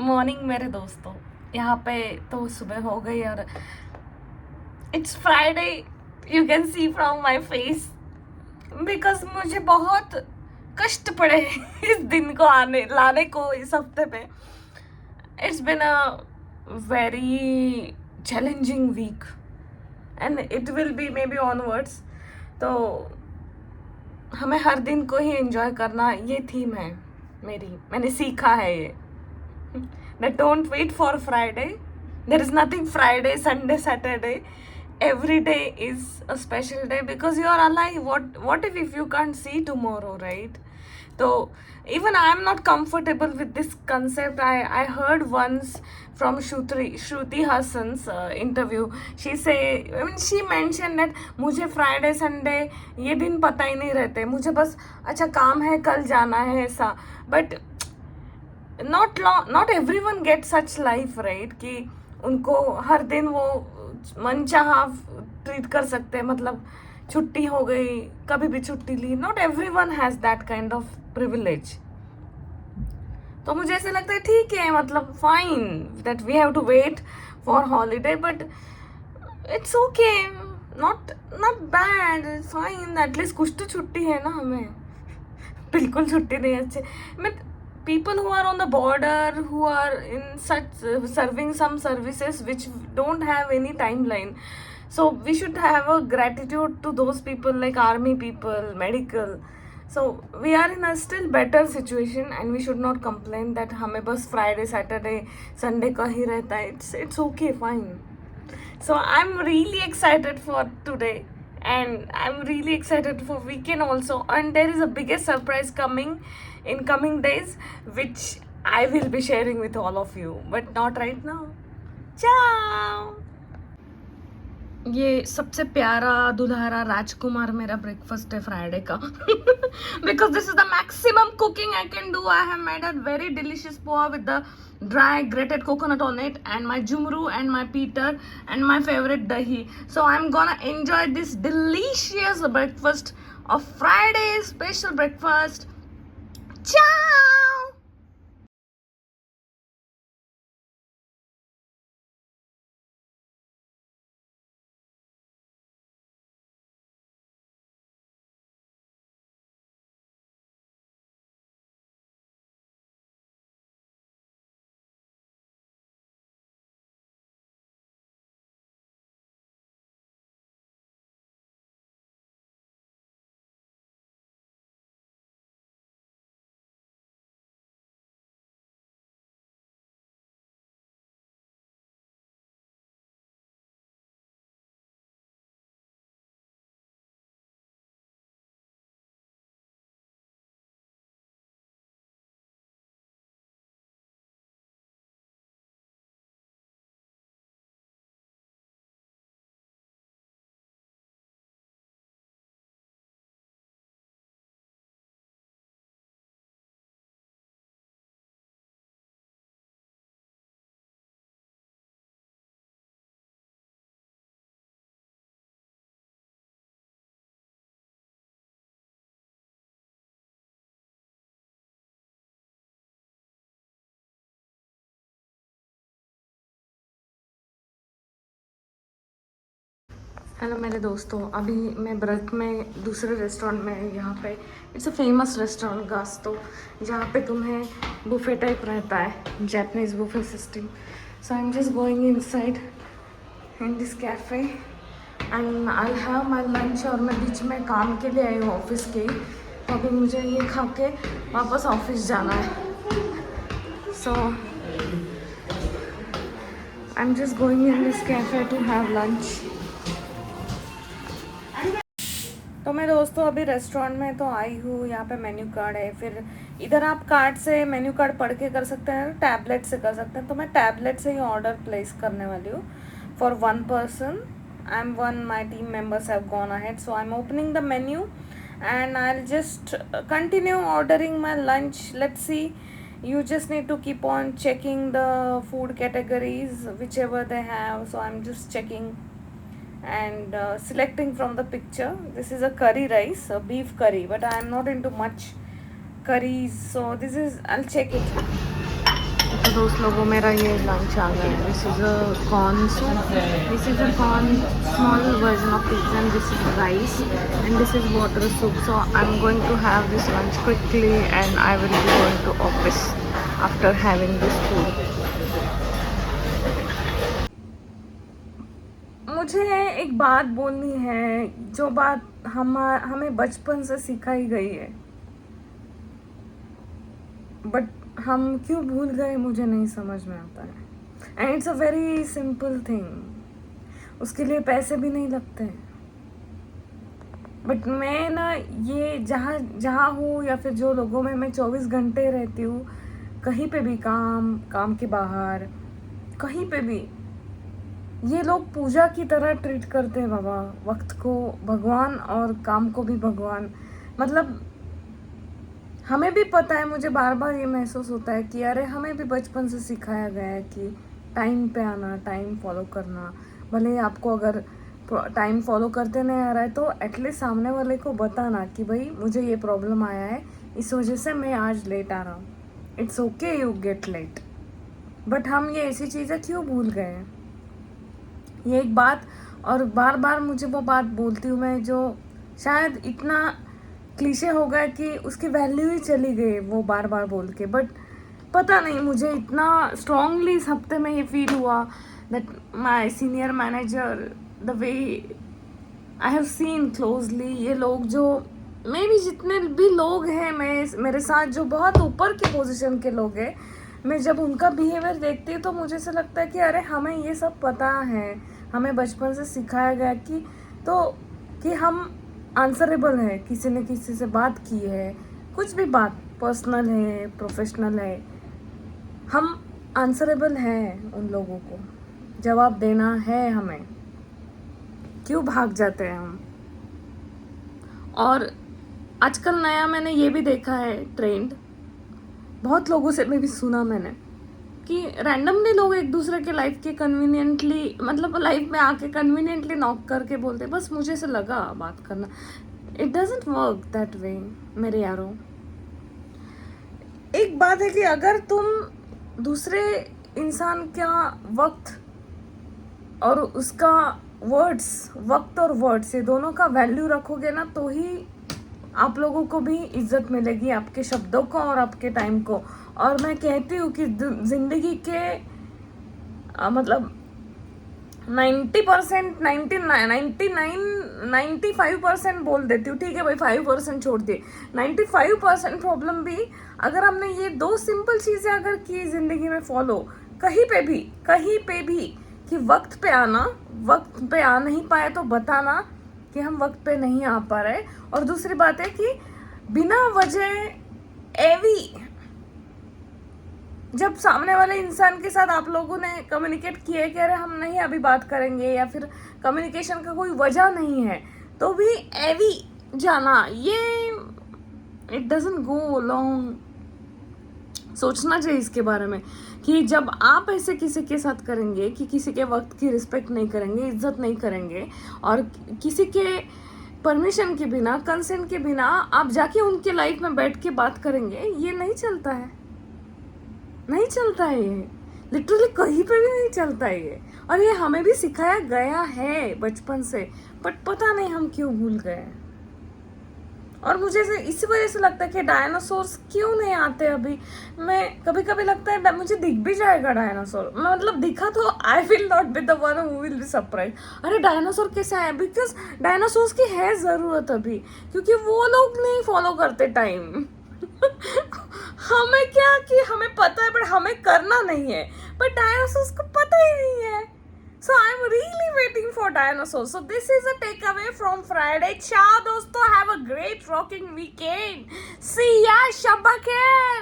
Morning मेरे दोस्तों। यहाँ पे तो सुबह हो गई और it's Friday. You can see from my face because मुझे बहुत कष्ट पड़े इस दिन को आने लाने को इस हफ्ते पे। It's been a very challenging week and it will be may be onwards. तो हमें हर दिन को ही एंजॉय करना, ये थीम है मेरी। मैंने सीखा है ये that don't wait for Friday. There is nothing Friday, Sunday, Saturday. Every day is a special day because you are alive. What if you can't see tomorrow, right? So even I am not comfortable with this concept. I heard once from Shruti Hassan's interview. She mentioned that मुझे Friday Sunday ये दिन पता ही नहीं रहते, मुझे बस अच्छा काम है कल जाना है ऐसा. But not everyone get such life, right? कि उनको हर दिन वो मन चाहा ट्रीट कर सकते हैं, मतलब छुट्टी हो गई कभी भी छुट्टी ली. Not everyone has that kind of privilege. तो मुझे ऐसे लगता है ठीक है, मतलब fine that we have to wait for holiday, but it's okay. Not not bad, fine. At least कुछ तो छुट्टी है ना हमें. बिल्कुल छुट्टी नहीं है. अच्छे मैं people who are on the border, who are in such serving some services which don't have any timeline, so we should have a gratitude to those people, like army people, medical. So we are in a still better situation and we should not complain that हमें बस Friday Saturday Sunday का ही रहता है. It's okay, fine. So I'm really excited for today and I'm really excited for weekend also, and there is a biggest surprise coming in coming days which I will be sharing with all of you, but not right now. Ciao. ये सबसे प्यारा दुल्हारा राजकुमार मेरा breakfast है Friday का. Because this is the maximum cooking I can do. I have made a very delicious poha with the dry grated coconut on it and my jumru and my peter and my favorite dahi. So I'm gonna enjoy this delicious breakfast of Friday special breakfast. Ciao. Hello मेरे दोस्तों, अभी मैं book में दूसरे restaurant में, यहाँ पे it's a famous restaurant गास्तो, जहाँ पे तुम्हें बुफे टाइप रहता है, Japanese buffet system. So I am just going inside in this cafe and I have my lunch. और मैं बीच में काम के लिए आई हूँ ऑफिस के, तो अभी मुझे ये खा के वापस ऑफिस जाना है. So I am just going in this cafe to have lunch. तो मैं दोस्तों अभी रेस्टोरेंट में तो आई हूँ. यहाँ पे मेन्यू कार्ड है, फिर इधर आप कार्ड से मेन्यू कार्ड पढ़ के कर सकते हैं, टैबलेट से कर सकते हैं. तो मैं टैबलेट से ही ऑर्डर प्लेस करने वाली हूँ for one person. I am one, my team members have gone ahead. So I am opening the menu and I'll just continue ordering my lunch. Let's see. You just need to keep on checking the food categories, whichever they have. So I'm just checking and selecting from the picture. This is a curry rice, a beef curry, but I am not into much curries, so this is, I'll check it. तो दोस्त लोगों मेरा ये lunch आ गया है. This is a corn soup, this is a corn small version of pizza and this is rice and this is water soup. So I am going to have this lunch quickly and I will be going to office after having this food. मुझे एक बात बोलनी है, जो बात हमें बचपन से सिखाई गई है, बट हम क्यों भूल गए मुझे नहीं समझ में आता है. And it's a very simple thing, उसके लिए पैसे भी नहीं लगते. बट मैं ना ये जहाँ जहाँ हूँ या फिर जो लोगों में मैं 24 घंटे रहती हूँ, कहीं पे भी काम के बाहर कहीं पे भी, ये लोग पूजा की तरह ट्रीट करते हैं बाबा. वक्त को भगवान और काम को भी भगवान. मतलब हमें भी पता है, मुझे बार बार ये महसूस होता है कि अरे हमें भी बचपन से सिखाया गया है कि टाइम पे आना, टाइम फॉलो करना. भले आपको अगर टाइम फॉलो करते नहीं आ रहा है तो एटलीस्ट सामने वाले को बताना कि भाई मुझे ये प्रॉब्लम आया है, इस वजह से मैं आज लेट आ रहा हूँ. It's okay you get late. But हम ये ऐसी चीज़ें क्यों भूल गए हैं, ये एक बात. और बार बार मुझे वो बात बोलती हूँ मैं, जो शायद इतना क्लीशे हो गया कि उसकी वैल्यू ही चली गई वो बार बार बोल के. बट पता नहीं, मुझे इतना स्ट्रांगली इस हफ्ते में ये फील हुआ that my senior manager, the way I have seen closely, ये लोग जो मे भी जितने भी लोग हैं मेरे साथ जो बहुत ऊपर के पोजीशन के लोग हैं, मैं जब उनका बिहेवियर देखती हूँ तो मुझे ऐसा लगता है कि अरे हमें ये सब पता है, हमें बचपन से सिखाया गया कि हम आंसरेबल है. किसी ने किसी से बात की है, कुछ भी बात पर्सनल है प्रोफेशनल है, हम आंसरेबल हैं. उन लोगों को जवाब देना है हमें. क्यों भाग जाते हैं हम. और आजकल नया मैंने ये भी देखा है ट्रेंड, बहुत लोगों से मैं भी सुना मैंने, कि रैंडमली लोग एक दूसरे के लाइफ के कन्वीनियंटली, मतलब लाइफ में आके कन्वीनियंटली नॉक करके बोलते बस मुझे से लगा बात करना. It doesn't work that way मेरे यारों. एक बात है कि अगर तुम दूसरे इंसान का वक्त और उसका वक्त और वर्ड्स, ये दोनों का वैल्यू रखोगे ना, तो ही आप लोगों को भी इज्जत मिलेगी, आपके शब्दों को और आपके टाइम को. और मैं कहती हूँ कि जिंदगी के मतलब 90%, 95% बोल देती हूँ, ठीक है भाई 5% छोड़ दिए, 95% प्रॉब्लम भी अगर हमने ये दो सिंपल चीज़ें अगर की ज़िंदगी में फॉलो, कहीं पे भी कि वक्त पे आना, वक्त पे आ नहीं पाए तो बताना कि हम वक्त पे नहीं आ पा रहे. और दूसरी बात है कि बिना वजह एवी जब सामने वाले इंसान के साथ आप लोगों ने कम्युनिकेट किया है कि अरे हम नहीं अभी बात करेंगे, या फिर कम्युनिकेशन का कोई वजह नहीं है, तो भी एवी जाना, ये इट डजंट गो लॉन्ग. सोचना चाहिए इसके बारे में कि जब आप ऐसे किसी के साथ करेंगे कि किसी के वक्त की रिस्पेक्ट नहीं करेंगे, इज्जत नहीं करेंगे, और किसी के परमिशन के बिना, कंसेंट के बिना आप जाके उनके लाइफ में बैठ के बात करेंगे, ये नहीं चलता है. नहीं चलता है ये, लिटरली कहीं पे भी नहीं चलता है ये. और ये हमें भी सिखाया गया है बचपन से, बट पता नहीं हम क्यों भूल गए. और मुझे इसी वजह से लगता है कि डायनासोर्स क्यों नहीं आते अभी. मैं कभी कभी लगता है मुझे दिख भी जाएगा डायनासोर, मतलब दिखा तो I will not be the one who will be surprise. अरे डायनासोर कैसे आए, बिकॉज डायनासोर्स की है ज़रूरत अभी, क्योंकि वो लोग नहीं फॉलो करते टाइम. हमें क्या कि हमें पता है बट हमें करना नहीं है, बट डायनासोर्स को पता ही नहीं है. So I'm really waiting for dinosaurs. So this is a takeaway from Friday. Ciao dosto, have a great rocking weekend. See ya, Shabba Khair.